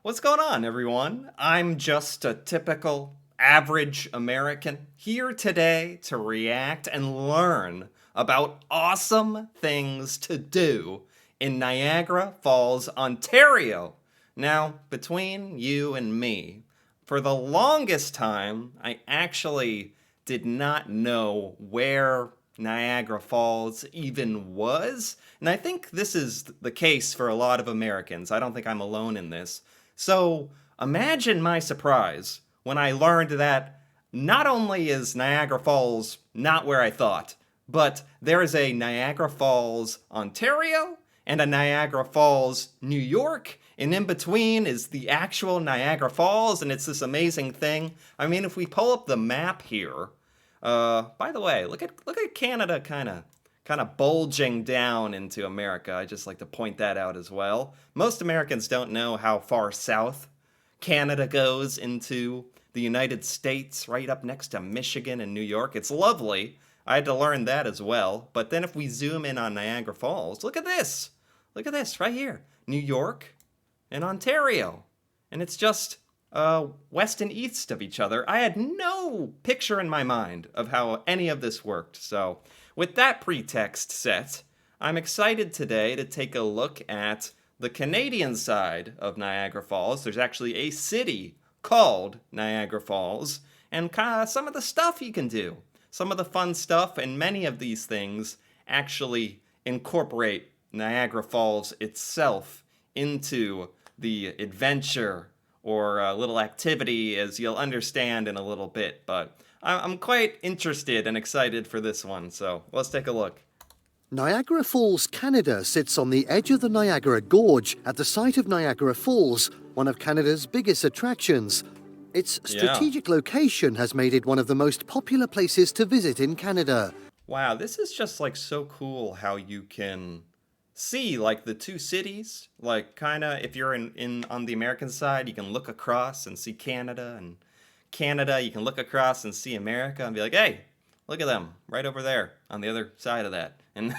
What's going on, everyone? I'm just a typical average American here today to react and learn about awesome things to do in Niagara Falls, Ontario. Now, between you and me, for the longest time, I actually did not know where Niagara Falls even was. And I think this is the case for a lot of Americans. I don't think I'm alone in this. So imagine my surprise when I learned that not only is Niagara Falls not where I thought, but there is a Niagara Falls, Ontario, and a Niagara Falls, New York, and in between is the actual Niagara Falls, and it's this amazing thing. I mean, if we pull up the map here, by the way, look at Canada kind of bulging down into America. I just like to point that out as well. Most Americans don't know how far south Canada goes into the United States, right up next to Michigan and New York. It's lovely. I had to learn that as well. But then if we zoom in on Niagara Falls, look at this. Look at this right here. New York and Ontario. And it's just west and east of each other. I had no picture in my mind of how any of this worked. So with that pretext set, I'm excited today to take a look at the Canadian side of Niagara Falls. There's actually a city called Niagara Falls, and kind of some of the stuff you can do. Some of the fun stuff, and many of these things actually incorporate Niagara Falls itself into the adventure or a little activity, as you'll understand in a little bit. But I'm quite interested and excited for this one, so let's take a look. Niagara Falls, Canada sits on the edge of the Niagara Gorge at the site of Niagara Falls, one of Canada's biggest attractions. Its strategic location has made it one of the most popular places to visit in Canada. Wow, this is just like so cool how you can see like the two cities, like kind of if you're in on the American side, you can look across and see Canada, and Canada, you can look across and see America and be like, hey, look at them right over there on the other side of that. And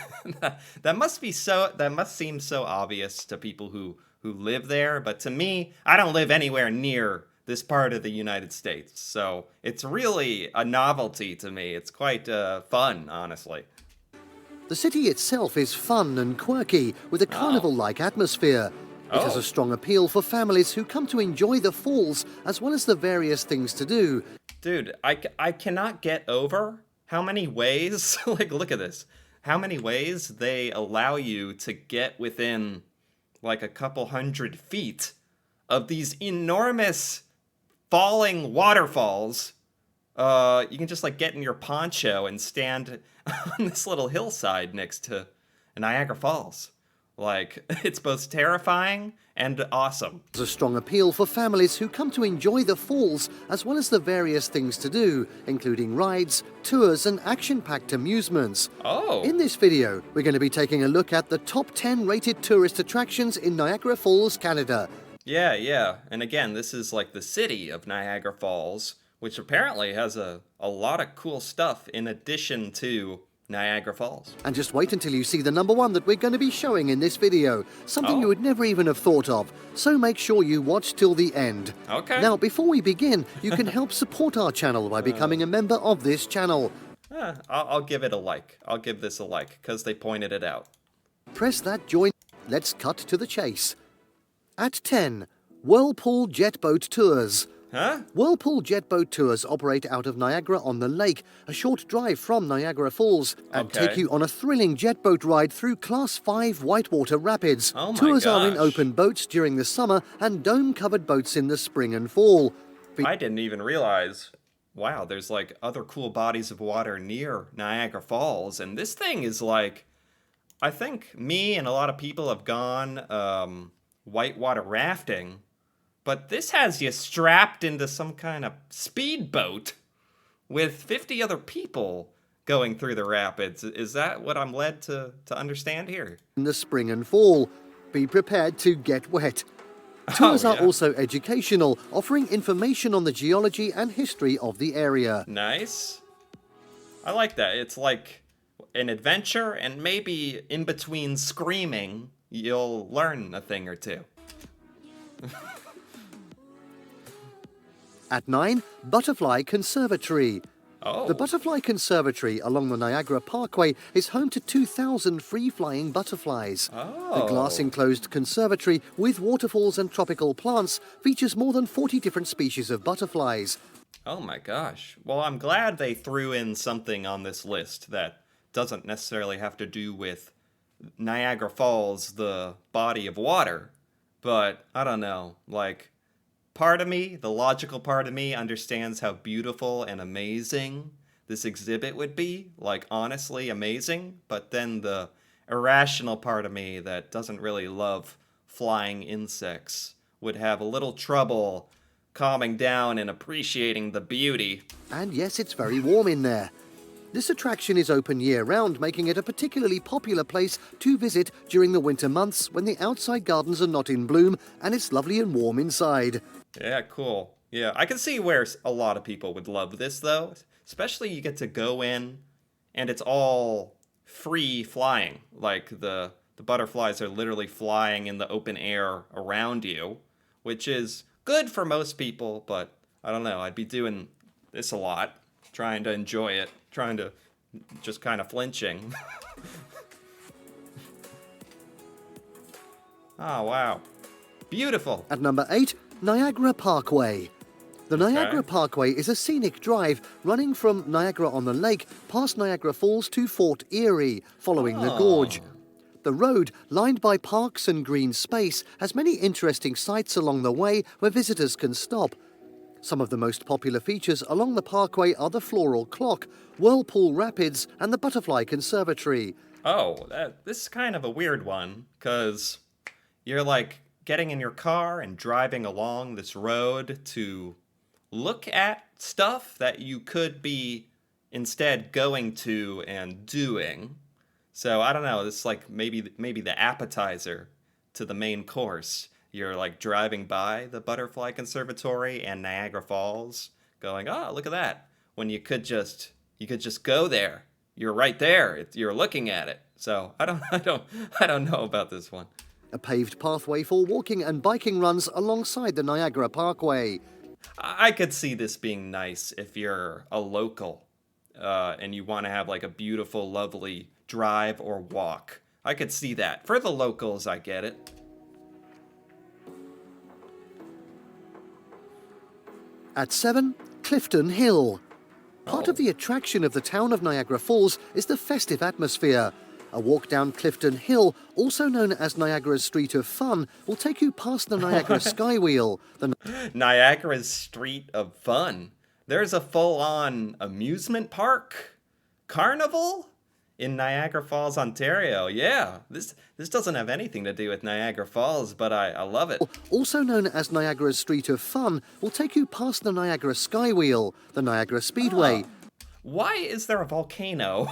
that must seem so obvious to people who live there, but to me, I don't live anywhere near this part of the United States, so it's really a novelty to me. It's quite fun, honestly. The city itself is fun and quirky, with a carnival-like atmosphere. It has a strong appeal for families who come to enjoy the falls, as well as the various things to do. Dude, I cannot get over how many ways, like, look at this, how many ways they allow you to get within, like, a couple hundred feet of these enormous falling waterfalls. You can just, like, get in your poncho and stand on this little hillside next to Niagara Falls. Like, it's both terrifying and awesome. There's a strong appeal for families who come to enjoy the falls, as well as the various things to do, including rides, tours, and action-packed amusements. Oh. In this video, we're going to be taking a look at the top 10 rated tourist attractions in Niagara Falls, Canada. Yeah. And again, this is like the city of Niagara Falls, which apparently has a lot of cool stuff in addition to Niagara Falls. And just wait until you see the number one that we're going to be showing in this video. Something you would never even have thought of. So make sure you watch till the end. Okay. Now, before we begin, you can help support our channel by becoming a member of this channel. I'll give it a like. I'll give this a like, because they pointed it out. Press that join. Let's cut to the chase. At 10, Whirlpool Jet Boat Tours. Huh? Whirlpool Jet Boat Tours operate out of Niagara-on-the-Lake, a short drive from Niagara Falls, and take you on a thrilling jet boat ride through Class 5 whitewater rapids. Oh my Tours are in gosh. open boats during the summer and dome-covered boats in the spring and fall. I didn't even realize, wow, there's like other cool bodies of water near Niagara Falls, and this thing is like, I think me and a lot of people have gone whitewater rafting, but this has you strapped into some kind of speedboat with 50 other people going through the rapids. Is that what I'm led to understand here? In the spring and fall. Be prepared to get wet. Tours are also educational, offering information on the geology and history of the area. Nice. I like that. It's like an adventure, and maybe in between screaming, you'll learn a thing or two. At 9, Butterfly Conservatory. The Oh. Butterfly Conservatory along the Niagara Parkway is home to 2,000 free-flying butterflies. The Oh. glass-enclosed conservatory with waterfalls and tropical plants features more than 40 different species of butterflies. Oh my gosh. Well, I'm glad they threw in something on this list that doesn't necessarily have to do with Niagara Falls, the body of water. But I don't know. Like, part of me, the logical part of me, understands how beautiful and amazing this exhibit would be. Like, honestly, amazing. But then the irrational part of me that doesn't really love flying insects would have a little trouble calming down and appreciating the beauty. And yes, it's very warm in there. This attraction is open year-round, making it a particularly popular place to visit during the winter months when the outside gardens are not in bloom and it's lovely and warm inside. Yeah, cool. Yeah, I can see where a lot of people would love this though. Especially you get to go in and it's all free flying. Like the butterflies are literally flying in the open air around you, which is good for most people, but I don't know, I'd be doing this a lot, trying to enjoy it, trying to just kind of flinching. Oh, wow. Beautiful. At number 8, Niagara Parkway. The Niagara Okay. Parkway is a scenic drive running from Niagara-on-the-Lake past Niagara Falls to Fort Erie, following the gorge. Oh. The road, lined by parks and green space, has many interesting sights along the way where visitors can stop. Some of the most popular features along the parkway are the Floral Clock, Whirlpool Rapids, and the Butterfly Conservatory. Oh, this is kind of a weird one, because you're like getting in your car and driving along this road to look at stuff that you could be instead going to and doing. So I don't know, this is like maybe the appetizer to the main course. You're like driving by the Butterfly Conservatory and Niagara Falls, going, "Oh, look at that." When you could just go there. You're right there. You're looking at it. So I don't know about this one. A paved pathway for walking and biking runs alongside the Niagara Parkway. I could see this being nice if you're a local and you want to have like a beautiful, lovely drive or walk. I could see that. For the locals, I get it. At 7, Clifton Hill. Part of Oh. the attraction of the town of Niagara Falls is the festive atmosphere. A walk down Clifton Hill, also known as Niagara's Street of Fun, will take you past the Niagara Skywheel, the Niagara's Street of Fun. There's a full-on amusement park carnival in Niagara Falls, Ontario. Yeah, this doesn't have anything to do with Niagara Falls, but I love it. also known as Niagara's Street of Fun, will take you past the Niagara Skywheel, the Niagara Speedway. Why is there a volcano?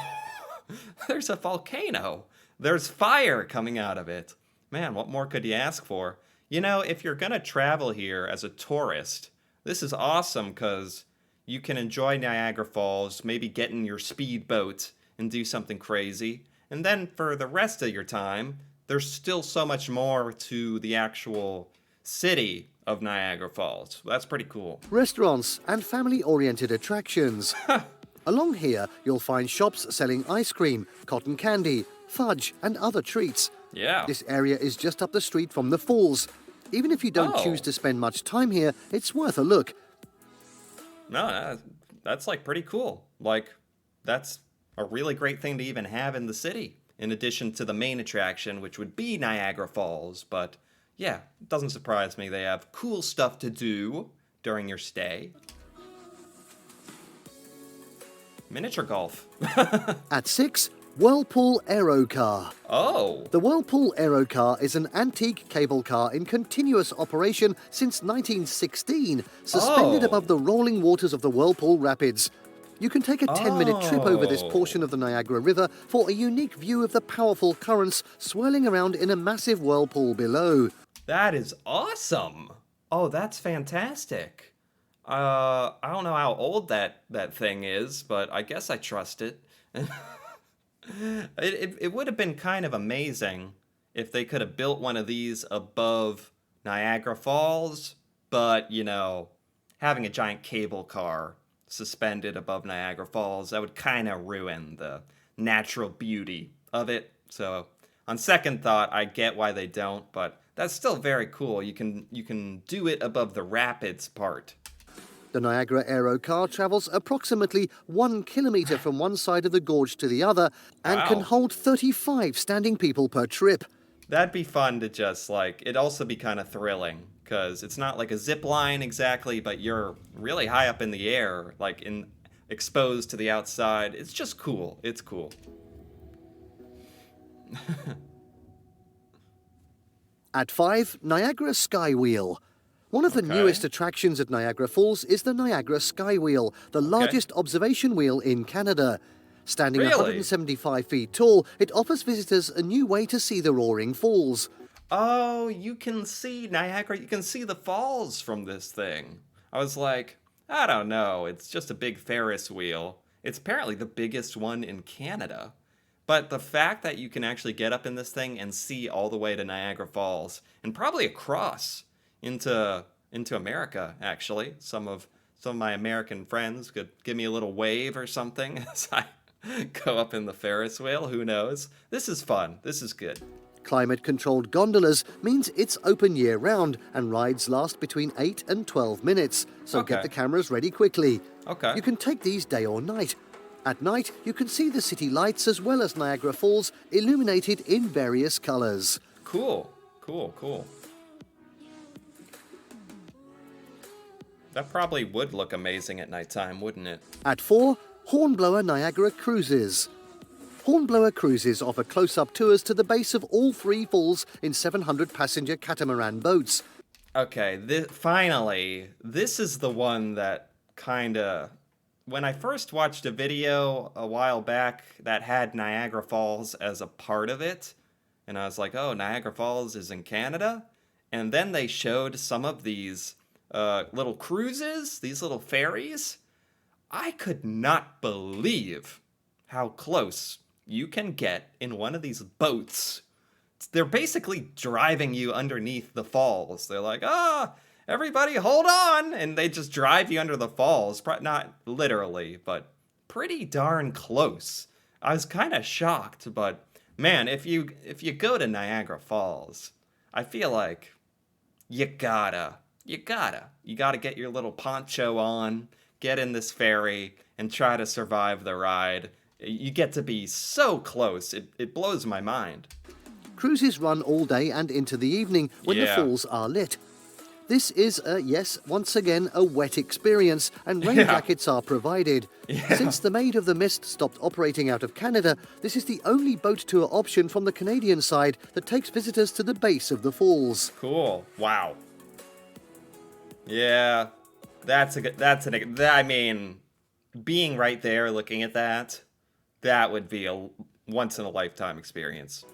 There's a volcano. There's fire coming out of it. Man, what more could you ask for? You know, if you're gonna travel here as a tourist, this is awesome because you can enjoy Niagara Falls, maybe get in your speedboat and do something crazy. And then for the rest of your time, there's still so much more to the actual city of Niagara Falls. That's pretty cool. Restaurants and family-oriented attractions. Along here, you'll find shops selling ice cream, cotton candy, fudge, and other treats. Yeah. This area is just up the street from the falls. Even if you don't Oh. choose to spend much time here, it's worth a look. No, that's like pretty cool. Like, that's a really great thing to even have in the city, in addition to the main attraction, which would be Niagara Falls. But yeah, it doesn't surprise me. They have cool stuff to do during your stay. Miniature golf. At 6, Whirlpool Aerocar. Oh, The Whirlpool Aerocar is an antique cable car in continuous operation since 1916, suspended Oh. above the rolling waters of the Whirlpool Rapids. You can take a 10-minute trip over this Oh. portion of the Niagara River for a unique view of the powerful currents swirling around in a massive whirlpool below. that is awesome. Oh, that's fantastic. I don't know how old that thing is, but I guess I trust it. It would have been kind of amazing if they could have built one of these above Niagara Falls, but you know, having a giant cable car suspended above Niagara Falls, that would kind of ruin the natural beauty of it. So, on second thought, I get why they don't, but that's still very cool. You can do it above the rapids part. The Niagara Aero car travels approximately 1 kilometre from one side of the gorge to the other and can Wow. hold 35 standing people per trip. That'd be fun to just like, it'd also be kind of thrilling because it's not like a zip line exactly, but you're really high up in the air, like exposed to the outside. It's just cool. It's cool. At 5, Niagara Skywheel. One of the Okay. newest attractions at Niagara Falls is the Niagara Skywheel, the largest observation wheel in Canada. Standing Really? 175 feet tall, it offers visitors a new way to see the roaring falls. Oh, you can see Niagara, you can see the falls from this thing. I was like, I don't know, it's just a big Ferris wheel. It's apparently the biggest one in Canada. But the fact that you can actually get up in this thing and see all the way to Niagara Falls and probably across into America, actually. Some of my American friends could give me a little wave or something as I go up in the Ferris wheel. Who knows? This is fun. This is good. Climate-controlled gondolas means it's open year-round and rides last between 8 and 12 minutes, so Okay. get the cameras ready quickly. Okay. You can take these day or night. At night, you can see the city lights as well as Niagara Falls illuminated in various colours. Cool. Cool, cool. That probably would look amazing at nighttime, wouldn't it? At 4, Hornblower Niagara Cruises. Hornblower Cruises offer close-up tours to the base of all 3 falls in 700-passenger catamaran boats. Okay, finally, this is the one that kinda... When I first watched a video a while back that had Niagara Falls as a part of it, and I was like, oh, Niagara Falls is in Canada? And then they showed some of these little cruises, these little ferries. I could not believe how close you can get in one of these boats. They're basically driving you underneath the falls. They're like, everybody hold on. And they just drive you under the falls. Not literally, but pretty darn close. I was kind of shocked, but man, if you go to Niagara Falls, I feel like you gotta get your little poncho on, get in this ferry, and try to survive the ride. You get to be so close. It blows my mind. Cruises run all day and into the evening when the Yeah. falls are lit. This is, once again, a wet experience, and rain Yeah. jackets are provided. Yeah. Since the Maid of the Mist stopped operating out of Canada, this is the only boat tour option from the Canadian side that takes visitors to the base of the falls. Cool. Wow. Yeah, I mean, being right there looking at that would be a once in a lifetime experience.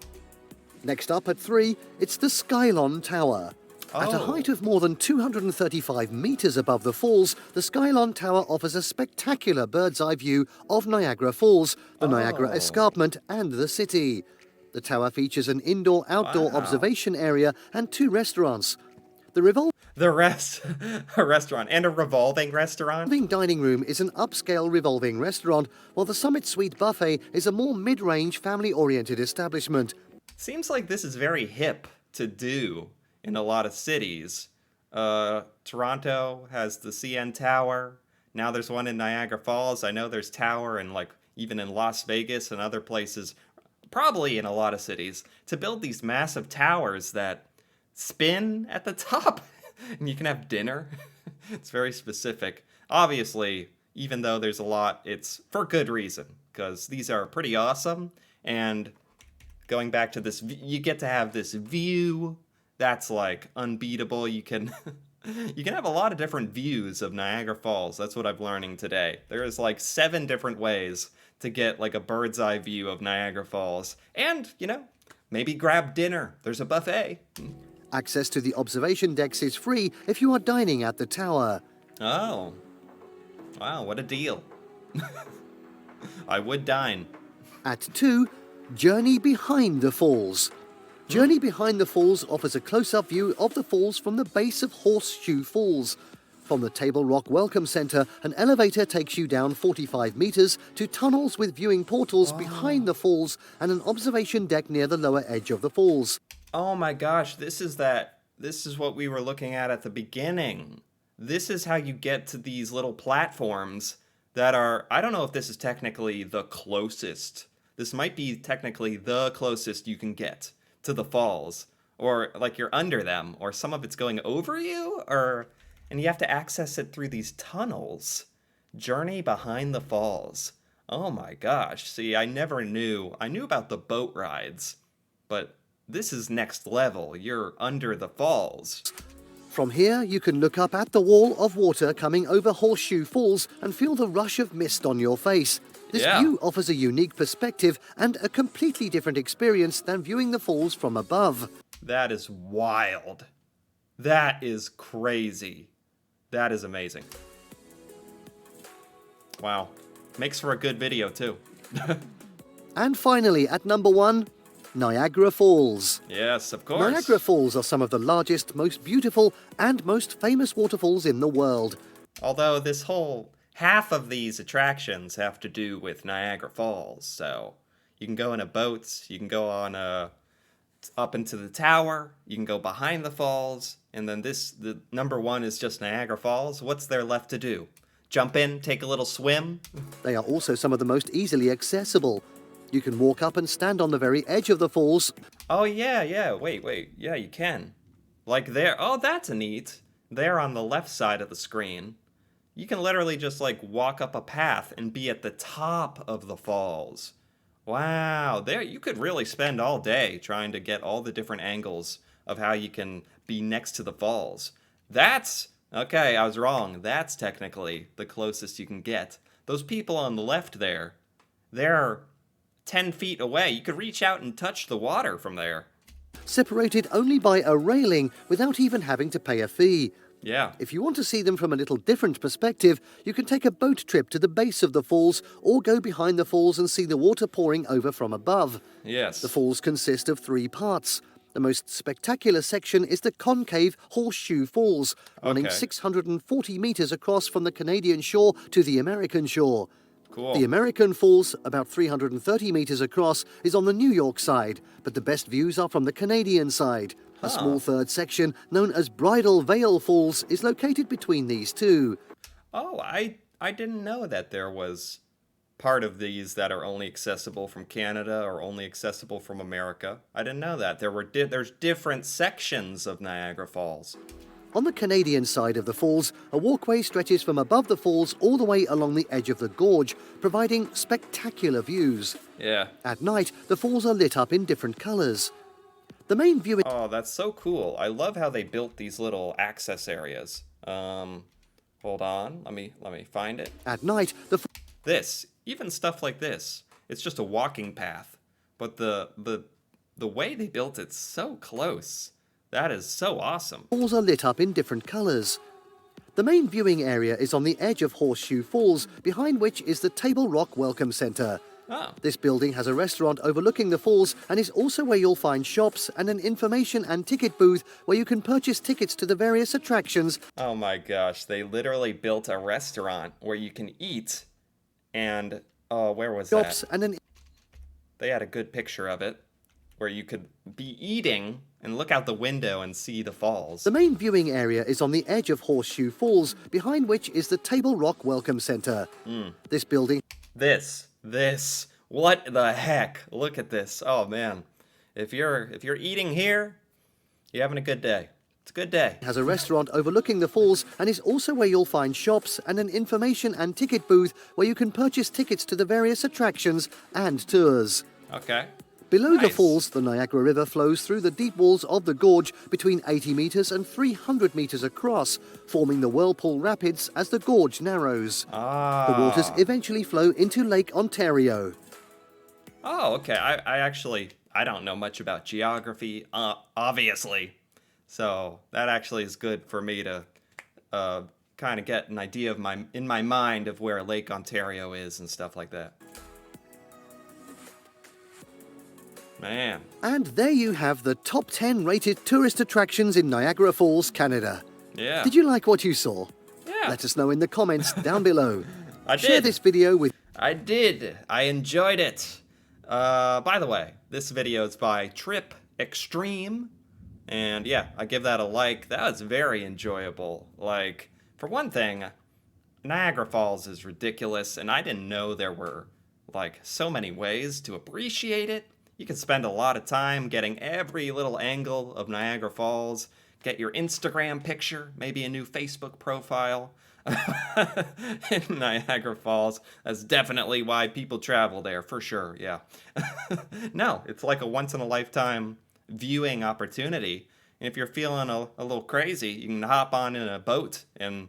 Next up at 3, it's the Skylon Tower. At a Oh. height of more than 235 metres above the falls, the Skylon Tower offers a spectacular bird's-eye view of Niagara Falls, the Niagara Oh. Escarpment and the city. The tower features an indoor-outdoor Wow. observation area and 2 restaurants. The A restaurant and a revolving restaurant. revolving dining room is an upscale revolving restaurant, while the Summit Suite Buffet is a more mid-range family-oriented establishment. Seems like this is very hip to do in a lot of cities. Toronto has the CN Tower. Now there's one in Niagara Falls. I know there's tower and like even in Las Vegas and other places, probably in a lot of cities, to build these massive towers that spin at the top and you can have dinner. It's very specific. Obviously, even though there's a lot, it's for good reason because these are pretty awesome. And going back to this, you get to have this view that's like unbeatable. You can have a lot of different views of Niagara Falls. That's what I'm learning today. There's like 7 different ways to get like a bird's eye view of Niagara Falls. And, maybe grab dinner. There's a buffet. Access to the observation decks is free if you are dining at the tower. Oh. Wow, what a deal. I would dine. At 2, Journey Behind the Falls. Journey Behind the Falls offers a close-up view of the falls from the base of Horseshoe Falls. From the Table Rock Welcome Center, an elevator takes you down 45 meters to tunnels with viewing portals behind the falls and an observation deck near the lower edge of the falls. Oh my gosh, this is what we were looking at the beginning. This is how you get to these little platforms that are, I don't know if this is technically the closest. This might be technically the closest you can get to the falls, or like you're under them, or some of it's going over you, and you have to access it through these tunnels. Journey behind the falls. Oh my gosh. See, I never knew. I knew about the boat rides, but this is next level. You're under the falls. From here, you can look up at the wall of water coming over Horseshoe Falls and feel the rush of mist on your face. This view offers a unique perspective and a completely different experience than viewing the falls from above. That is wild. That is crazy. That is amazing. Wow. Makes for a good video, too. And finally, at number 1, Niagara Falls. Yes, of course. Niagara Falls are some of the largest, most beautiful, and most famous waterfalls in the world. Although this whole half of these attractions have to do with Niagara Falls, so you can go in a boat, you can go on up into the tower, you can go behind the falls, and then the number 1 is just Niagara Falls. What's there left to do? Jump in, take a little swim? They are also some of the most easily accessible. You can walk up and stand on the very edge of the falls. Oh, yeah, wait. Yeah, you can. Like there. Oh, that's neat. There on the left side of the screen. You can literally just like walk up a path and be at the top of the falls. Wow, there you could really spend all day trying to get all the different angles of how you can be next to the falls. Okay, I was wrong. That's technically the closest you can get. Those people on the left there, they're 10 feet away. You could reach out and touch the water from there. Separated only by a railing without even having to pay a fee. Yeah. If you want to see them from a little different perspective, you can take a boat trip to the base of the falls or go behind the falls and see the water pouring over from above. Yes. The falls consist of 3 parts. The most spectacular section is the concave Horseshoe Falls, running 640 meters across from the Canadian shore to the American shore. Cool. The American Falls, about 330 meters across, is on the New York side, but the best views are from the Canadian side. A small third section, known as Bridal Veil Falls, is located between these two. Oh, I didn't know that there was part of these that are only accessible from Canada or only accessible from America. I didn't know that. There's different sections of Niagara Falls. On the Canadian side of the falls, a walkway stretches from above the falls all the way along the edge of the gorge, providing spectacular views. Yeah. At night, the falls are lit up in different colors. The main view... Oh, that's so cool. I love how they built these little access areas. Hold on. Let me find it. At night, Even stuff like this. It's just a walking path. But the way they built it's so close. That is so awesome. Falls are lit up in different colors. The main viewing area is on the edge of Horseshoe Falls, behind which is the Table Rock Welcome Center. Oh. This building has a restaurant overlooking the falls and is also where you'll find shops and an information and ticket booth where you can purchase tickets to the various attractions. Oh my gosh, they literally built a restaurant where you can eat and, where was shops that? And They had a good picture of it where you could be eating and look out the window and see the falls. The main viewing area is on the edge of Horseshoe Falls, behind which is the Table Rock Welcome Center. This building... This. What the heck? Look at this. Oh man. If you're eating here, you're having a good day. It's a good day. Has a restaurant overlooking the falls and is also where you'll find shops and an information and ticket booth where you can purchase tickets to the various attractions and tours. Okay. Below the falls, the Niagara River flows through the deep walls of the gorge between 80 meters and 300 meters across, forming the Whirlpool Rapids as the gorge narrows. The waters eventually flow into Lake Ontario. Oh, okay. I don't know much about geography, obviously. So that actually is good for me to kind of get an idea of in my mind of where Lake Ontario is and stuff like that. Man. And there you have the top 10 rated tourist attractions in Niagara Falls, Canada. Yeah. Did you like what you saw? Yeah. Let us know in the comments down below. I Share did. this video with I did. I enjoyed it. By the way, this video is by Trip Extreme. And yeah, I give that a like. That was very enjoyable. Like, for one thing, Niagara Falls is ridiculous, and I didn't know there were, like, so many ways to appreciate it. You can spend a lot of time getting every little angle of Niagara Falls, get your Instagram picture, maybe a new Facebook profile in Niagara Falls. That's definitely why people travel there, for sure, yeah. No, it's like a once-in-a-lifetime viewing opportunity. And if you're feeling a little crazy, you can hop on in a boat and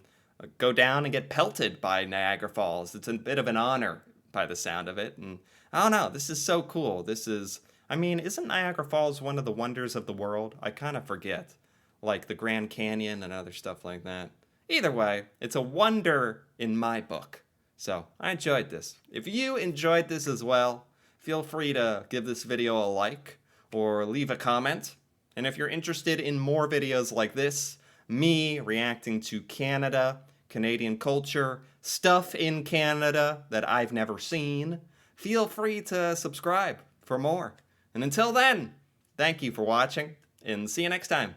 go down and get pelted by Niagara Falls. It's a bit of an honor by the sound of it. And I don't know, this is so cool. Isn't Niagara Falls one of the wonders of the world? I kind of forget. Like the Grand Canyon and other stuff like that. Either way, it's a wonder in my book. So I enjoyed this. If you enjoyed this as well, feel free to give this video a like or leave a comment. And if you're interested in more videos like this, me reacting to Canada, Canadian culture, stuff in Canada that I've never seen, feel free to subscribe for more. And until then, thank you for watching, and see you next time.